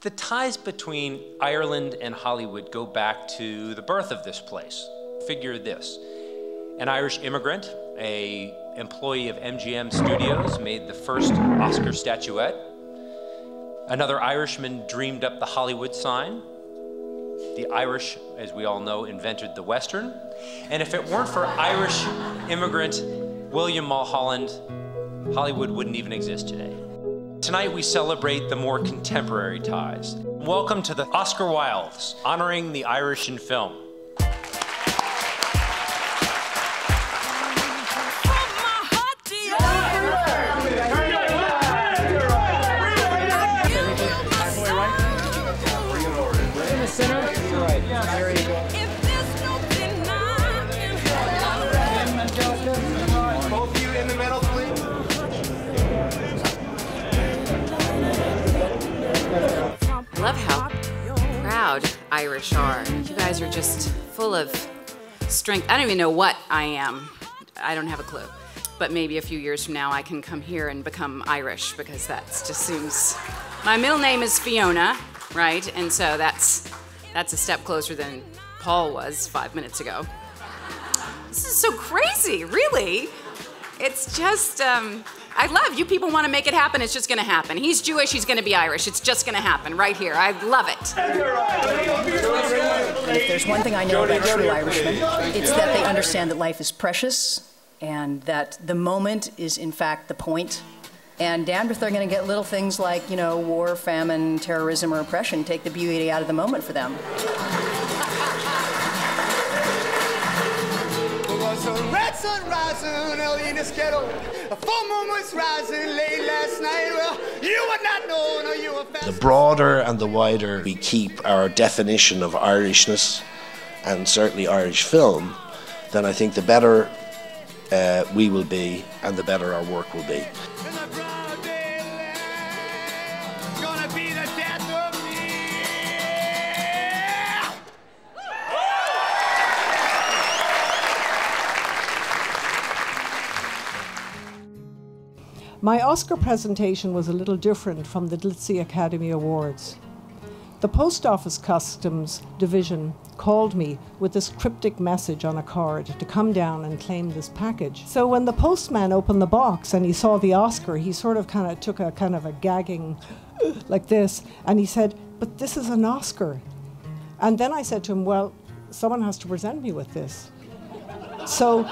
The ties between Ireland and Hollywood go back to the birth of this place. Figure this. An Irish immigrant, an employee of MGM Studios, made the first Oscar statuette. Another Irishman dreamed up the Hollywood sign. The Irish, as we all know, invented the Western. And if it weren't for Irish immigrant William Mulholland, Hollywood wouldn't even exist today. Tonight we celebrate the more contemporary ties. Welcome to the Oscar Wildes, honoring the Irish in film. I love how proud Irish are. You guys are just full of strength. I don't even know what I am. I don't have a clue. But maybe a few years from now I can come here and become Irish, because that just seems... My middle name is Fiona, right? And so that's a step closer than Paul was 5 minutes ago. This is so crazy, really. It's just... I love you people want to make it happen, it's just going to happen. He's Jewish, he's going to be Irish. It's just going to happen right here. I love it. And if there's one thing I know about true Irishmen, it's that they understand that life is precious and that the moment is in fact the point. And damned if they're going to get little things like, you know, war, famine, terrorism, or oppression take the beauty out of the moment for them. The broader and the wider we keep our definition of Irishness, and certainly Irish film, then I think the better we will be and the better our work will be. My Oscar presentation was a little different from the Glitzy Academy Awards. The Post Office Customs Division called me with this cryptic message on a card to come down and claim this package. So when the postman opened the box and he saw the Oscar, he sort of took a kind of a gagging like this, and he said, "But this is an Oscar." And then I said to him, "Well, someone has to present me with this." So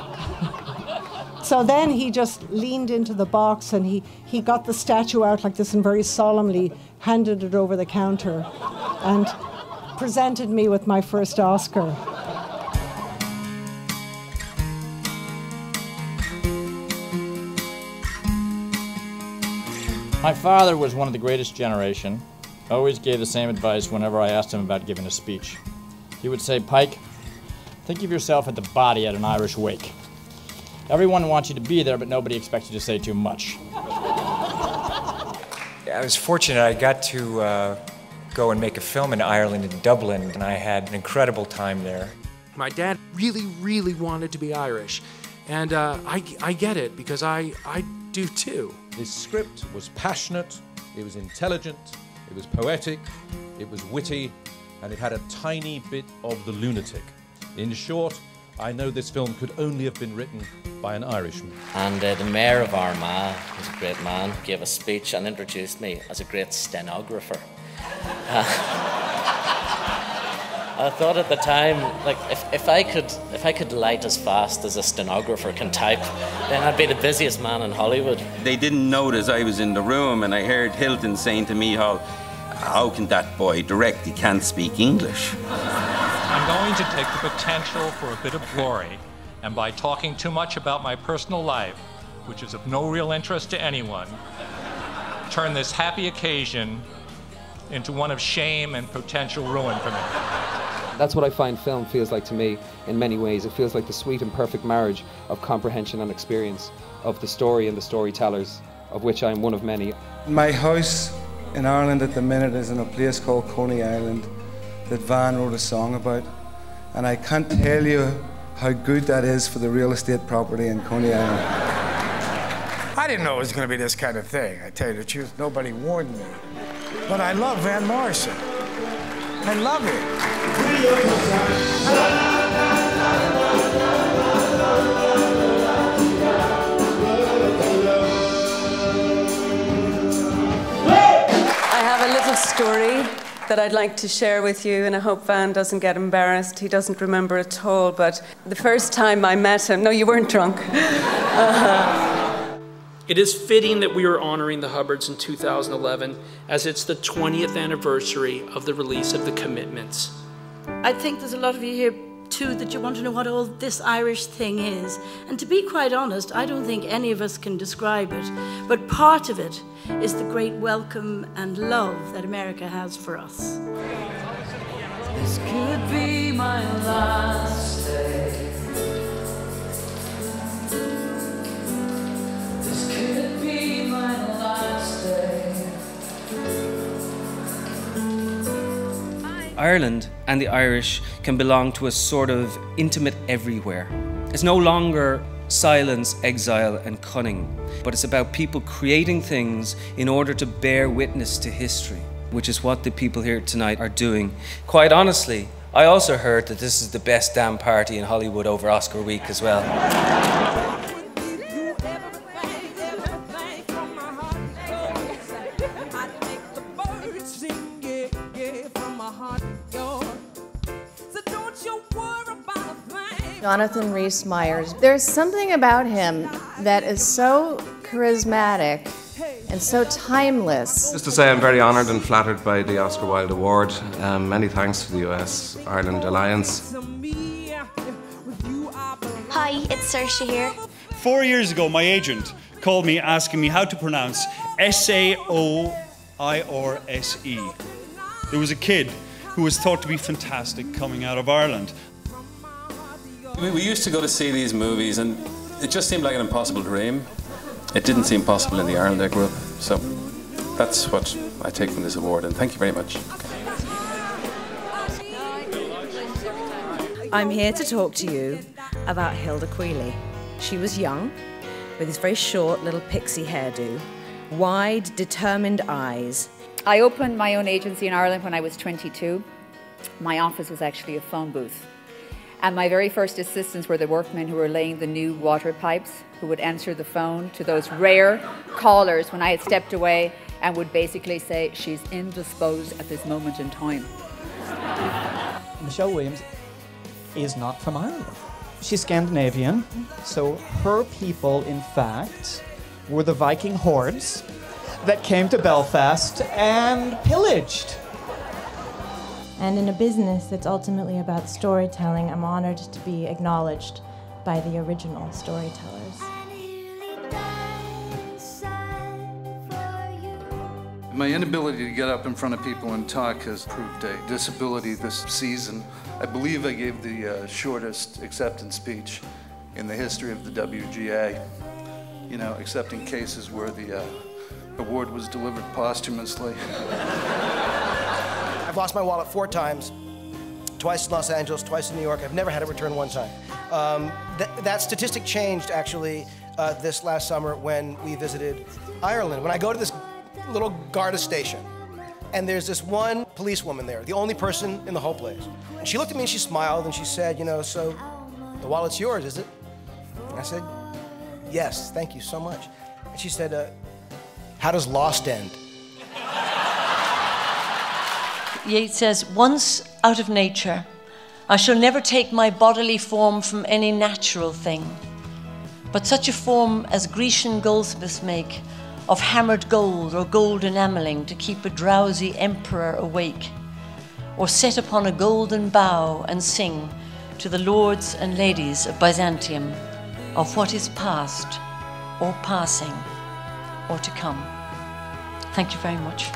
then he just leaned into the box and he got the statue out like this and very solemnly handed it over the counter and presented me with my first Oscar. My father was one of the greatest generation. Always gave the same advice whenever I asked him about giving a speech. He would say, "Pike, think of yourself at the body at an Irish wake. Everyone wants you to be there, but nobody expects you to say too much." I was fortunate. I got to go and make a film in Ireland, in Dublin, and I had an incredible time there. My dad really, really wanted to be Irish, and I get it, because I do too. This script was passionate, it was intelligent, it was poetic, it was witty, and it had a tiny bit of the lunatic. In short, I know this film could only have been written by an Irishman. And the mayor of Armagh, who's a great man, gave a speech and introduced me as a great stenographer. I thought at the time, like, if I could light as fast as a stenographer can type, then I'd be the busiest man in Hollywood. They didn't notice I was in the room, and I heard Hilton saying to me, how can that boy direct? He can't speak English. I'm going to take the potential for a bit of glory, and by talking too much about my personal life, which is of no real interest to anyone, turn this happy occasion into one of shame and potential ruin for me. That's what I find film feels like to me in many ways. It feels like the sweet and perfect marriage of comprehension and experience, of the story and the storytellers, of which I'm one of many. My house in Ireland at the minute is in a place called Coney Island that Van wrote a song about, and I can't tell you how good that is for the real estate property in Coney Island. I didn't know it was going to be this kind of thing. I tell you the truth, nobody warned me. but I love Van Morrison. I love it. I have a little story that I'd like to share with you, and I hope Van doesn't get embarrassed. He doesn't remember at all, but the first time I met him... No, you weren't drunk. It is fitting that we are honoring the Hubbards in 2011, as it's the 20th anniversary of the release of The Commitments. I think there's a lot of you here too that you want to know what all this Irish thing is. And to be quite honest, I don't think any of us can describe it. But part of it is the great welcome and love that America has for us. This could be my last day. This could be my last day. Ireland and the Irish can belong to a sort of intimate everywhere. It's no longer silence, exile and cunning, but it's about people creating things in order to bear witness to history, which is what the people here tonight are doing. Quite honestly, I also heard that this is the best damn party in Hollywood over Oscar week as well. Jonathan Rhys Meyers. There's something about him that is so charismatic and so timeless. Just to say I'm very honoured and flattered by the Oscar Wilde Award. Many thanks to the US-Ireland Alliance. Hi, it's Saoirse here. 4 years ago, my agent called me asking me how to pronounce Saoirse. There was a kid who was thought to be fantastic coming out of Ireland. We used to go to see these movies and it just seemed like an impossible dream. It didn't seem possible in the Ireland I grew up, so that's what I take from this award, and thank you very much. I'm here to talk to you about Hilda Queeley. She was young, with this very short little pixie hairdo, wide, determined eyes. I opened my own agency in Ireland when I was 22. My office was actually a phone booth. And my very first assistants were the workmen who were laying the new water pipes, who would answer the phone to those rare callers when I had stepped away and would basically say, she's indisposed at this moment in time. Michelle Williams is not from Ireland. She's Scandinavian, so her people, in fact, were the Viking hordes that came to Belfast and pillaged. And in a business that's ultimately about storytelling, I'm honored to be acknowledged by the original storytellers. My inability to get up in front of people and talk has proved a disability this season. I believe I gave the shortest acceptance speech in the history of the WGA. You know, accepting cases where the award was delivered posthumously. I've lost my wallet 4 times, twice in Los Angeles, twice in New York. I've never had it returned 1 time. That statistic changed, actually, this last summer when we visited Ireland. When I go to this little Garda station, and there's this one policewoman there, the only person in the whole place. And she looked at me and she smiled and she said, you know, so the wallet's yours, is it? And I said, yes, thank you so much. And she said, how does Lost end? Yeats says, once out of nature, I shall never take my bodily form from any natural thing, but such a form as Grecian goldsmiths make, of hammered gold or gold enamelling to keep a drowsy emperor awake, or set upon a golden bough and sing to the lords and ladies of Byzantium of what is past, or passing, or to come. Thank you very much.